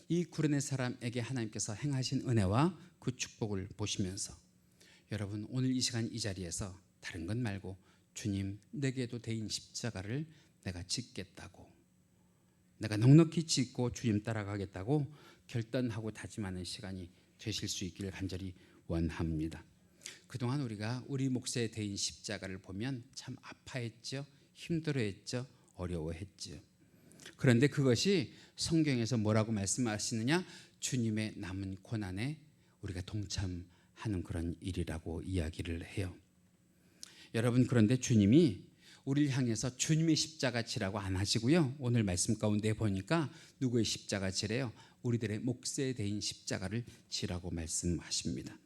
이 구레네 사람에게 하나님께서 행하신 은혜와 그 축복을 보시면서 여러분 오늘 이 시간 이 자리에서 다른 것 말고 주님 내게도 대인 십자가를 내가 짓겠다고 내가 넉넉히 짓고 주님 따라가겠다고 결단하고 다짐하는 시간이 되실 수 있기를 간절히 원합니다. 그동안 우리가 우리 몫에 대인 십자가를 보면 참 아파했죠. 힘들어했죠. 어려워했죠. 그런데 그것이 성경에서 뭐라고 말씀하시느냐? 주님의 남은 고난에 우리가 동참하는 그런 일이라고 이야기를 해요. 여러분 그런데 주님이 우리를 향해서 주님의 십자가 지라고 안 하시고요. 오늘 말씀 가운데 보니까 누구의 십자가 지래요? 우리들의 몫에 대인 십자가를 지라고 말씀하십니다.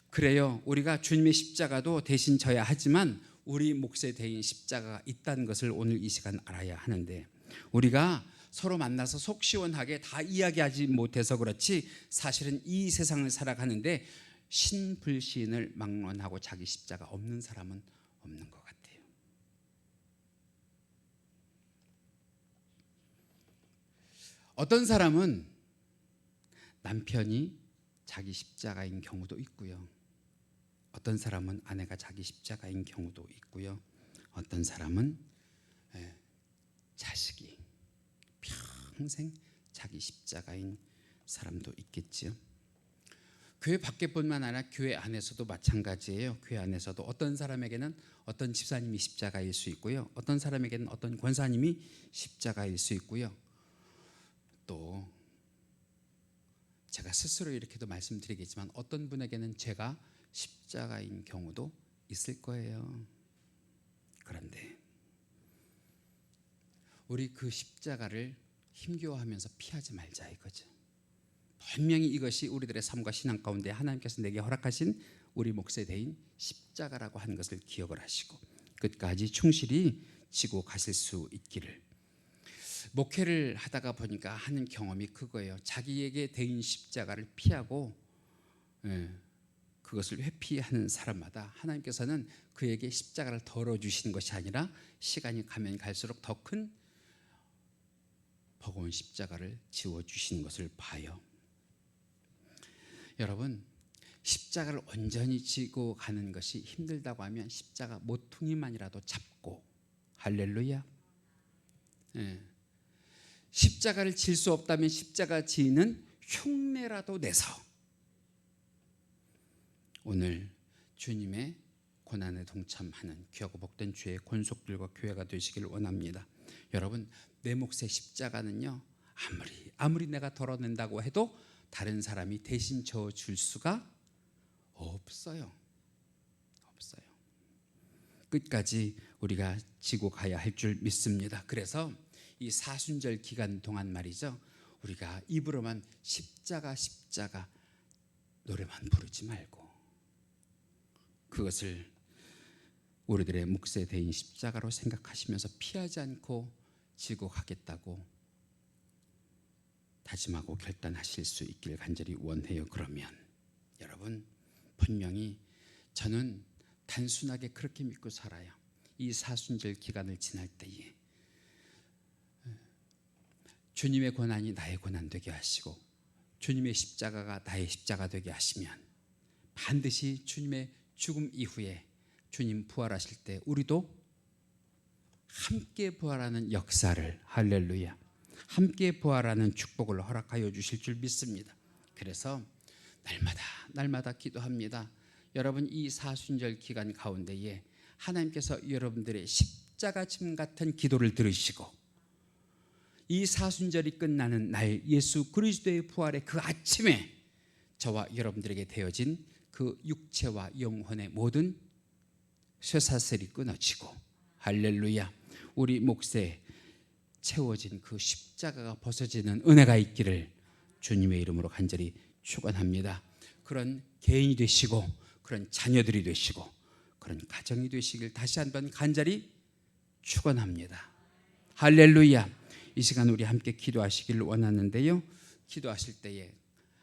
그래요. 우리가 주님의 십자가도 대신 져야 하지만 우리 몫에 대인 십자가가 있다는 것을 오늘 이 시간 알아야 하는데 우리가 서로 만나서 속 시원하게 다 이야기하지 못해서 그렇지 사실은 이 세상을 살아가는데 신불신을 막론하고 자기 십자가 없는 사람은 없는 것 같아요. 어떤 사람은 남편이 자기 십자가인 경우도 있고요. 어떤 사람은 아내가 자기 십자가인 경우도 있고요. 어떤 사람은 자식이 평생 자기 십자가인 사람도 있겠지요. 교회 밖에뿐만 아니라 교회 안에서도 마찬가지예요. 교회 안에서도 어떤 사람에게는 어떤 집사님이 십자가일 수 있고요. 어떤 사람에게는 어떤 권사님이 십자가일 수 있고요. 또 제가 스스로 이렇게도 말씀드리겠지만 어떤 분에게는 제가 십자가인 경우도 있을 거예요. 그런데 우리 그 십자가를 힘겨워하면서 피하지 말자 이거죠. 분명히 이것이 우리들의 삶과 신앙 가운데 하나님께서 내게 허락하신 우리 몫에 대인 십자가라고 하는 것을 기억을 하시고 끝까지 충실히 지고 가실 수 있기를. 목회를 하다가 보니까 하는 경험이 그거예요. 자기에게 대인 십자가를 피하고 그것을 회피하는 사람마다 하나님께서는 그에게 십자가를 덜어주시는 것이 아니라 시간이 가면 갈수록 더 큰 버거운 십자가를 지워주시는 것을 봐요. 여러분, 십자가를 온전히 지고 가는 것이 힘들다고 하면 십자가 모퉁이만이라도 잡고, 할렐루야. 십자가를 질 수 없다면 십자가 지는 흉내라도 내서 오늘 주님의 고난에 동참하는 귀하고 복된 주의 권속들과 교회가 되시길 원합니다. 여러분, 내 몫의 십자가는요, 아무리 내가 덜어낸다고 해도 다른 사람이 대신 져줄 수가 없어요. 끝까지 우리가 지고 가야 할 줄 믿습니다. 그래서 이 사순절 기간 동안 말이죠, 우리가 입으로만 십자가 노래만 부르지 말고 그것을 우리들의 몫에 대인 십자가로 생각하시면서 피하지 않고 지고 가겠다고 다짐하고 결단하실 수 있길 간절히 원해요. 그러면 여러분, 분명히 저는 단순하게 그렇게 믿고 살아요. 이 사순절 기간을 지날 때에 주님의 고난이 나의 고난 되게 하시고 주님의 십자가가 나의 십자가 되게 하시면 반드시 주님의 죽음 이후에 주님 부활하실 때 우리도 함께 부활하는 역사를, 할렐루야, 함께 부활하는 축복을 허락하여 주실 줄 믿습니다. 그래서 날마다 기도합니다. 여러분, 이 사순절 기간 가운데에 하나님께서 여러분들의 십자가 짐 같은 기도를 들으시고 이 사순절이 끝나는 날 예수 그리스도의 부활의 그 아침에 저와 여러분들에게 되어진 그 육체와 영혼의 모든 쇠사슬이 끊어지고, 할렐루야, 우리 몫에 채워진 그 십자가가 벗어지는 은혜가 있기를 주님의 이름으로 간절히 축원합니다. 그런 개인이 되시고 그런 자녀들이 되시고 그런 가정이 되시길 다시 한번 간절히 축원합니다. 할렐루야. 이 시간 우리 함께 기도하시길 원하는데요, 기도하실 때에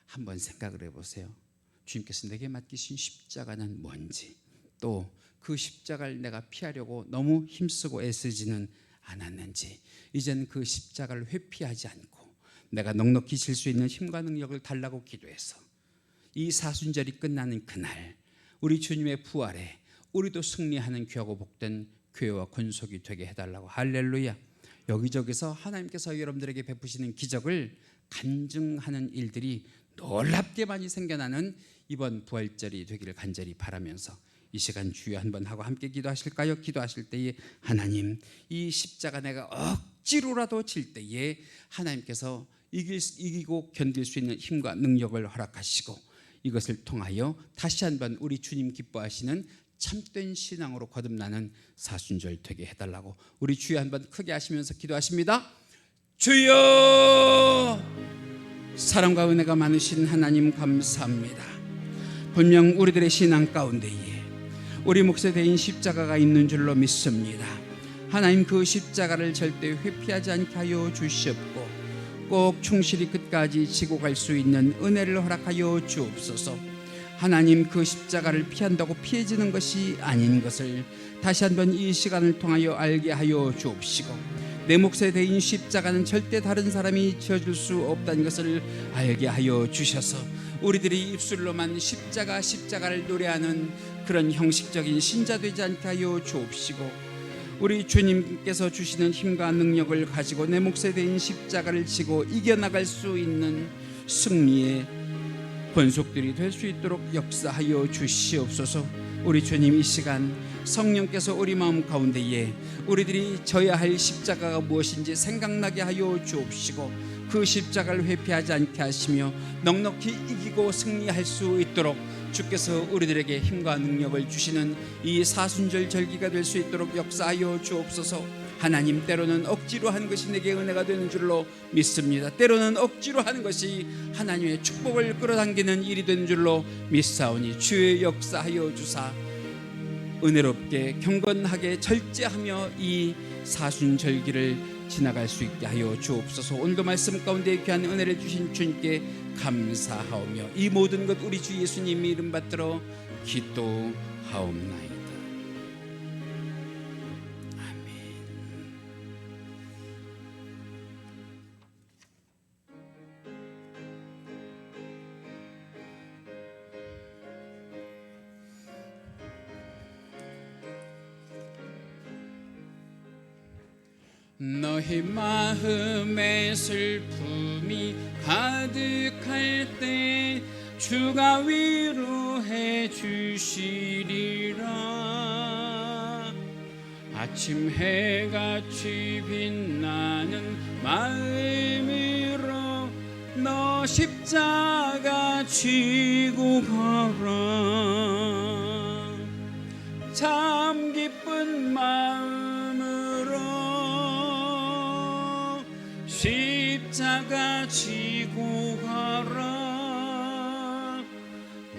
한번 생각을 해보세요. 주님께서 내게 맡기신 십자가는 뭔지, 또 그 십자가를 내가 피하려고 너무 힘쓰고 애쓰지는 않았는지, 이젠 그 십자가를 회피하지 않고 내가 넉넉히 질 수 있는 힘과 능력을 달라고 기도해서 이 사순절이 끝나는 그날 우리 주님의 부활에 우리도 승리하는 귀하고 복된 교회와 권속이 되게 해달라고, 할렐루야. 여기저기서 하나님께서 여러분들에게 베푸시는 기적을 간증하는 일들이 놀랍게 많이 생겨나는 이번 부활절이 되기를 간절히 바라면서 이 시간 주여 한번 하고 함께 기도하실까요? 기도하실 때에 하나님, 이 십자가 내가 억지로라도 질 때에 하나님께서 이기고 견딜 수 있는 힘과 능력을 허락하시고 이것을 통하여 다시 한번 우리 주님 기뻐하시는 참된 신앙으로 거듭나는 사순절 되게 해달라고 우리 주여 한번 크게 하시면서 기도하십니다. 주여, 사랑과 은혜가 많으신 하나님 감사합니다. 분명 우리들의 신앙 가운데에 우리 몫에 대인 십자가가 있는 줄로 믿습니다. 하나님, 그 십자가를 절대 회피하지 않게 하여 주시옵고 꼭 충실히 끝까지 지고 갈 수 있는 은혜를 허락하여 주옵소서. 하나님, 그 십자가를 피한다고 피해지는 것이 아닌 것을 다시 한번 이 시간을 통하여 알게 하여 주옵시고 내 몫에 대인 십자가는 절대 다른 사람이 지어줄 수 없다는 것을 알게 하여 주셔서 우리들이 입술로만 십자가를 노래하는 그런 형식적인 신자 되지 않게 하여 주옵시고, 우리 주님께서 주시는 힘과 능력을 가지고 내 몫에 대인 십자가를 지고 이겨나갈 수 있는 승리의 권속들이 될 수 있도록 역사하여 주시옵소서. 우리 주님, 이 시간 성령께서 우리 마음 가운데에 우리들이 져야 할 십자가가 무엇인지 생각나게 하여 주옵시고, 그 십자가를 회피하지 않게 하시며 넉넉히 이기고 승리할 수 있도록 주께서 우리들에게 힘과 능력을 주시는 이 사순절 절기가 될 수 있도록 역사하여 주옵소서. 하나님, 때로는 억지로 한 것이 내게 은혜가 되는 줄로 믿습니다. 때로는 억지로 하는 것이 하나님의 축복을 끌어당기는 일이 되는 줄로 믿사오니 주의 역사하여 주사 은혜롭게 경건하게 절제하며 이 사순절기를 지나갈 수 있게 하여 주옵소서. 오늘도 말씀 가운데 귀한 은혜를 주신 주님께 감사하오며 이 모든 것 우리 주 예수님 이름 받들어 기도하옵나이다. 너희 마음에 슬픔이 가득할 때 주가 위로해 주시리라. 아침 해같이 빛나는 마음으로 너 십자가 지고 가라. 참 기쁜 마음으로 십자가 지고 가라.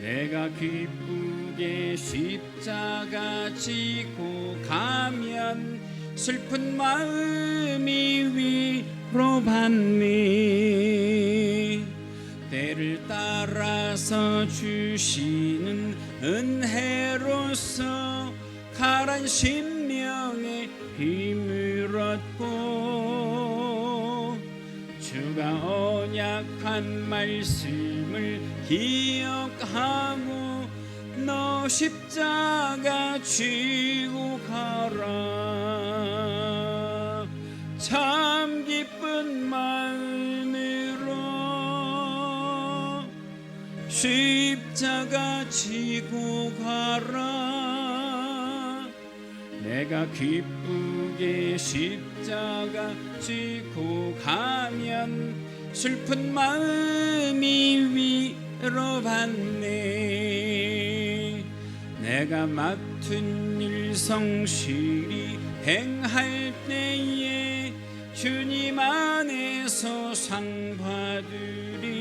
내가 기쁘게 십자가 지고 가면 슬픈 마음이 위로받니. 때를 따라서 주시는 은혜로서 가란 심령의 힘을 얻고 주가 언약한 말씀을 기억하고 너 십자가 지고 가라. 참 기쁜 마음으로 십자가 지고 가라. 내가 기쁘게 십자가 지고 가면 슬픈 마음이 위로받네. 내가 맡은 일 성실히 행할 때에 주님 안에서 상 받으리.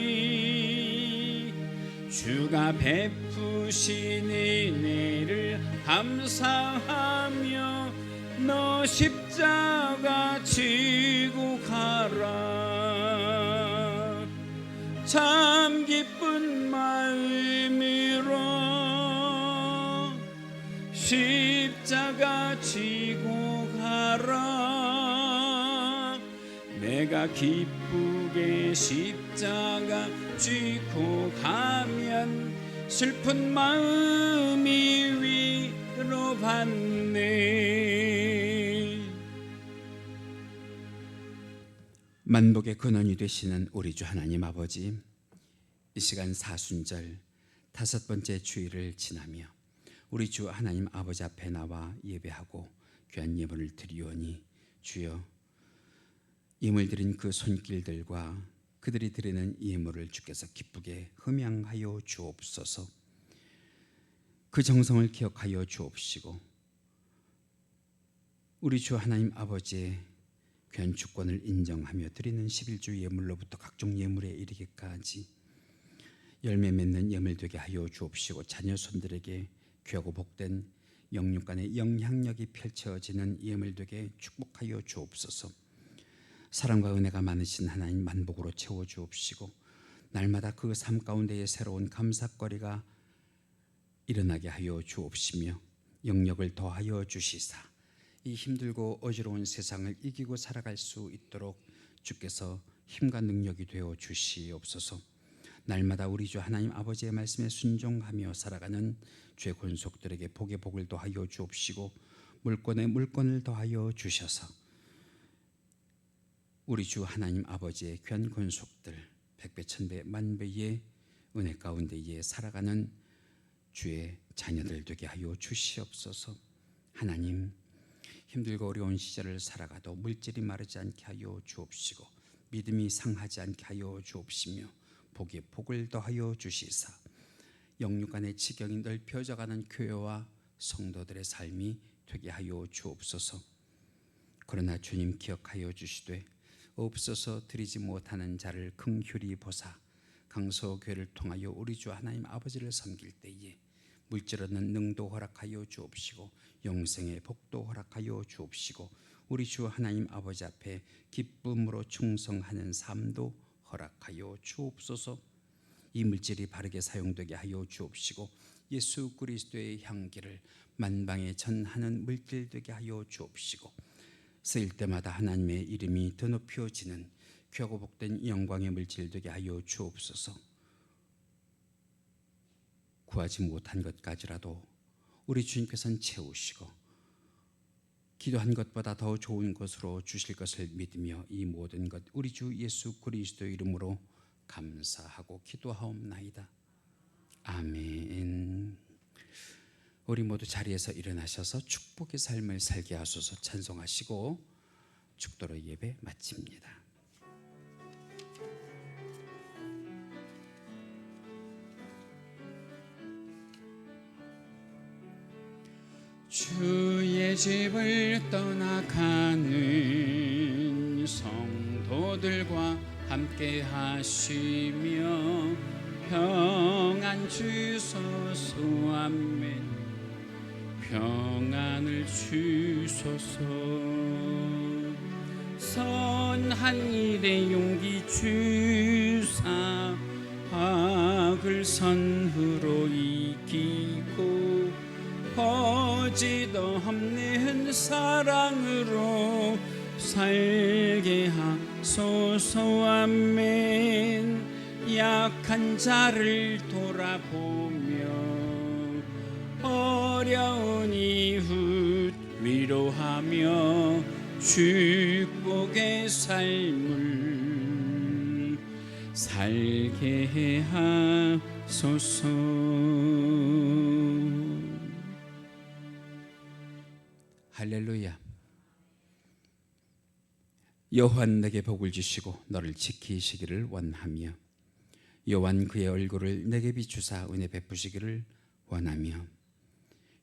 주가 베푸신 은혜를 감사하며 너 십자가 지고 가라. 참 기쁜 마음으로 십자가 지고 가라. 내가 기쁘게 십자가 지고 가면 슬픈 마음이 위로받네. 만복의 근원이 되시는 우리 주 하나님 아버지, 이 시간 사순절 다섯 번째 주일을 지나며 우리 주 하나님 아버지 앞에 나와 예배하고 귀한 예물을 드리오니 주여, 예물 드린 그 손길들과 그들이 드리는 예물을 주께서 기쁘게 흠양하여 주옵소서. 그 정성을 기억하여 주옵시고 우리 주 하나님 아버지의 귀한 주권을 인정하며 드리는 11주 예물로부터 각종 예물에 이르기까지 열매 맺는 예물 되게 하여 주옵시고, 자녀 손들에게 귀하고 복된 영육 간의 영향력이 펼쳐지는 예물 되게 축복하여 주옵소서. 사랑과 은혜가 많으신 하나님 만복으로 채워 주옵시고 날마다 그 삶 가운데에 새로운 감사거리가 일어나게 하여 주옵시며 영역을 더하여 주시사 이 힘들고 어지러운 세상을 이기고 살아갈 수 있도록 주께서 힘과 능력이 되어 주시옵소서. 날마다 우리 주 하나님 아버지의 말씀에 순종하며 살아가는 주의 권속들에게 복의 복을 더하여 주옵시고 물권에 물권을 더하여 주셔서 우리 주 하나님 아버지의 귀한 권속들 백배 천배 만배의 은혜 가운데에 살아가는 주의 자녀들 되게 하여 주시옵소서. 하나님, 힘들고 어려운 시절을 살아가도 물질이 마르지 않게 하여 주옵시고 믿음이 상하지 않게 하여 주옵시며 복의 복을 더하여 주시사 영육간의 지경이 넓혀져가는 교회와 성도들의 삶이 되게 하여 주옵소서. 그러나 주님 기억하여 주시되 없어서 드리지 못하는 자를 긍휼히 보사 강서교회를 통하여 우리 주 하나님 아버지를 섬길 때에 물질 얻는 능도 허락하여 주옵시고 영생의 복도 허락하여 주옵시고 우리 주 하나님 아버지 앞에 기쁨으로 충성하는 삶도 허락하여 주옵소서. 이 물질이 바르게 사용되게 하여 주옵시고 예수 그리스도의 향기를 만방에 전하는 물질 되게 하여 주옵시고 쓰일 때마다 하나님의 이름이 더 높여지는 귀하고 복된 영광의 물질 되게 하여 주옵소서. 구하지 못한 것까지라도 우리 주님께서는 채우시고 기도한 것보다 더 좋은 것으로 주실 것을 믿으며 이 모든 것 우리 주 예수 그리스도 이름으로 감사하고 기도하옵나이다. 아멘. 우리 모두 자리에서 일어나셔서 축복의 삶을 살게 하소서 찬송하시고 축도로 예배 마칩니다. 주의 집을 떠나가는 성도들과 함께 하시며 평안 주소서. 아멘. 평안을 주소서. 선한 일에 용기 주사 악을 선으로 이기고 거짓 없는 사랑으로 살게 하소서. 아멘. 약한 자를 돌아보며 어려운 이웃 위로하며 축복의 삶을 살게 하소서. 할렐루야. 여호와는 내게 복을 주시고 너를 지키시기를 원하며 여호와는 그의 얼굴을 내게 비추사 은혜 베푸시기를 원하며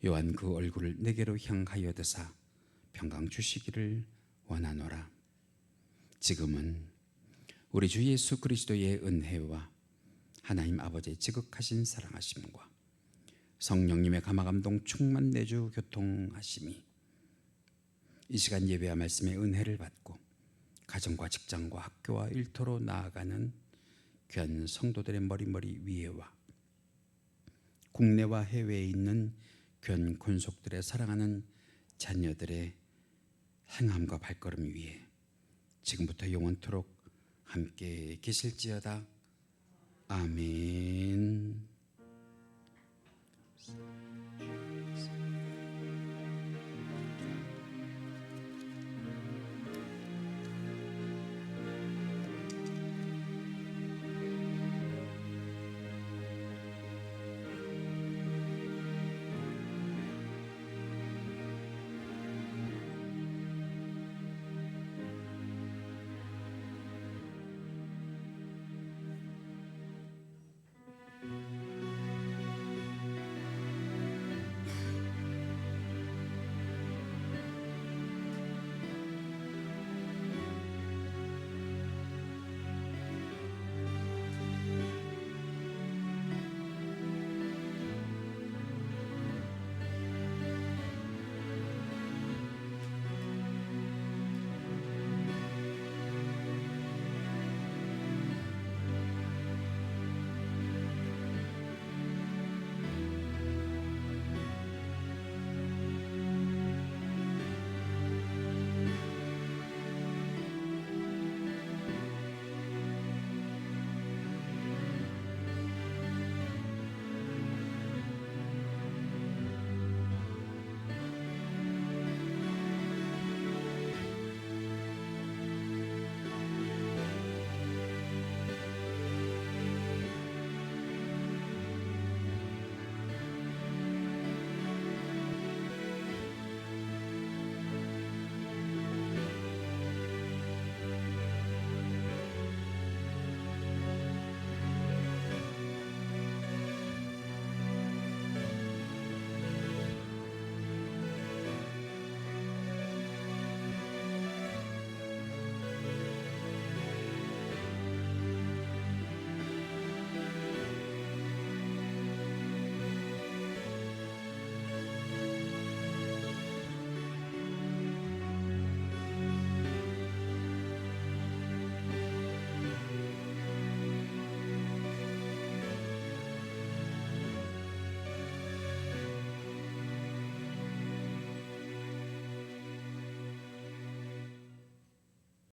여호와는 그 얼굴을 내게로 향하여 드사 평강 주시기를 원하노라. 지금은 우리 주 예수 그리스도의 은혜와 하나님 아버지의 지극하신 사랑하심과 성령님의 감화감동 충만 내주 교통하심이 이 시간 예배와 말씀의 은혜를 받고 가정과 직장과 학교와 일터로 나아가는 귀한 성도들의 머리머리 위에와 국내와 해외에 있는 귀한 권속들의 사랑하는 자녀들의 행함과 발걸음 위에 지금부터 영원토록 함께 계실지어다. 아멘.